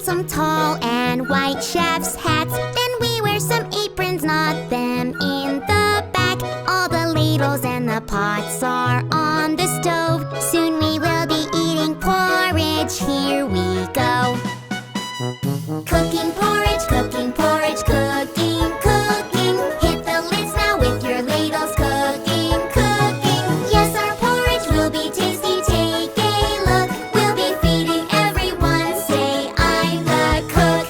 some tall and white chef's hats. Then we wear some aprons, knot them in the back. All the ladles and the pots are on the stove. Soon we will be eating porridge, here we go. Cooking porridge, cooking porridge, cooking, cooking. Hit the lids now with your ladles, cooking, cooking. Yes, our porridge will be tasty, take a look. We'll be feeding everyone, say I'm the cook.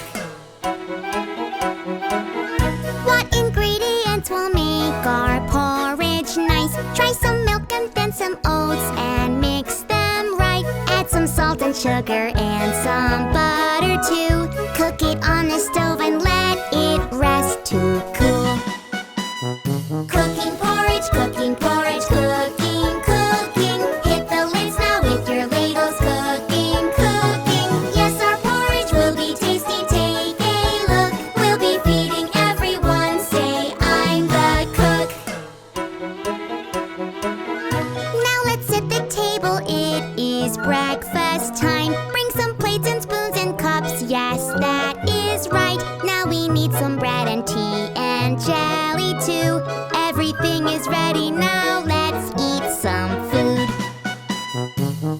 What ingredients will make our porridge nice? Try some milk and then some oats and mix them right. Add some salt and sugar and some butter too. Cook it on the stove and let it rest to cool. Cooking porridge, cooking porridge, cooking, cooking. Hit the lids now with your ladles, cooking, cooking. Yes, our porridge will be tasty, take a look. We'll be feeding everyone, say I'm the cook. Now let's set the table, it is breakfast time. Bring some plates and spoons and cups, yes, that is right. Now we need some bread and tea and jelly too. Everything is ready now, let's eat some food.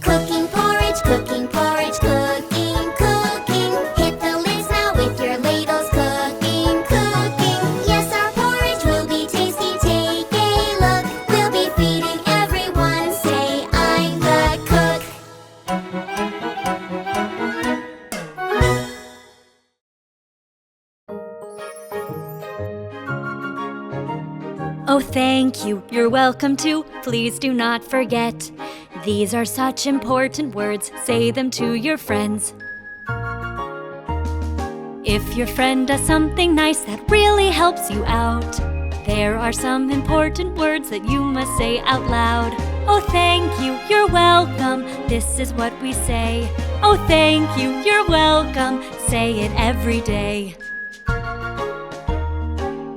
Cooking porridge, cooking porridge, cooking, cooking. Hit the lids now with your ladles, cooking, cooking. Yes, our porridge will be tasty, take a look. We'll be feeding everyone, say I'm the cook. Oh, thank you. You're welcome to. Please do not forget. These are such important words. Say them to your friends. If your friend does something nice that really helps you out, There are some important words that you must say out loud. Oh, thank you, you're welcome, this is what we say. Oh, thank you, you're welcome, say it every day.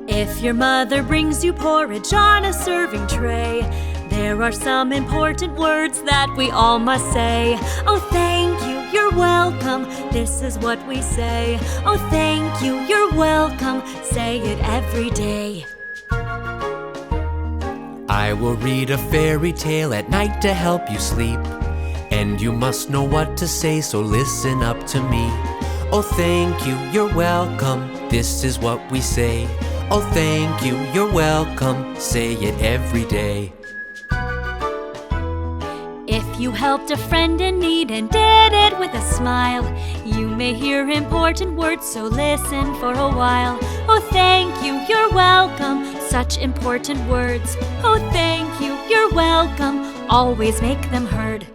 If your mother brings you porridge on a serving tray, there are some important words that we all must say. Oh, thank you, you're welcome, this is what we say. Oh, thank you, you're welcome, say it every day. I will read a fairy tale at night to help you sleep. And you must know what to say, so listen up to me. Oh, thank you, you're welcome, this is what we say. Oh, thank you, you're welcome, say it every day. If you helped a friend in need and did it with a smile, you may hear important words, so listen for a while. Oh, thank you, you're welcome, such important words. Oh, thank you, you're welcome, always make them heard.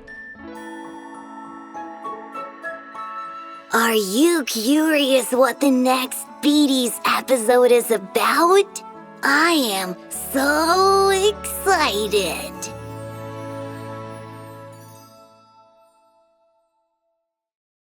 Are you curious what the next Beadies episode is about? I am so excited!